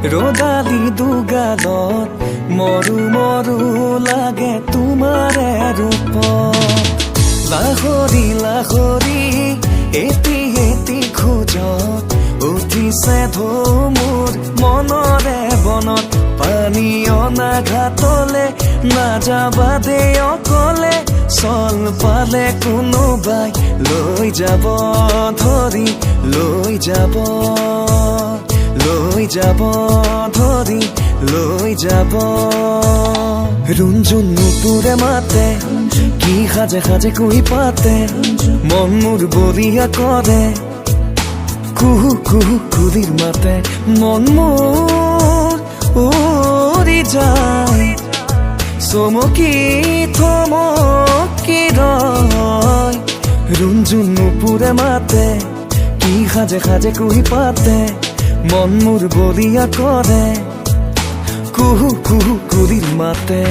ৰদালি দুগালত মৰু মৰু লাগে তোমাৰে ৰূপ লাহৰি লাহৰি এটি এটি খোজত উঠিছে ধুমুৰ মনৰে বনত পানী অনা ঘাটলে নাযাবা দে অকলে চল পালে কোনোবাই লৈ যাব ধৰি লৈ যাব ধৰি লৈ যাব ৰুণজুন নুপুৰে মাতে কি সাজে সাজে কৈ পাতে মন মোৰ বৰিয়া কৰে কুহু কুহু কুলিৰ মাতে মন মোৰ উৰি যায় চমকি থমকি ৰয় ৰুণজুন নুপুৰে মাতে কি সাজে সাজে কৈ পাতে মন মোৰ বৰিয়া কৰে কুহু কুহু কুলিৰ মাতে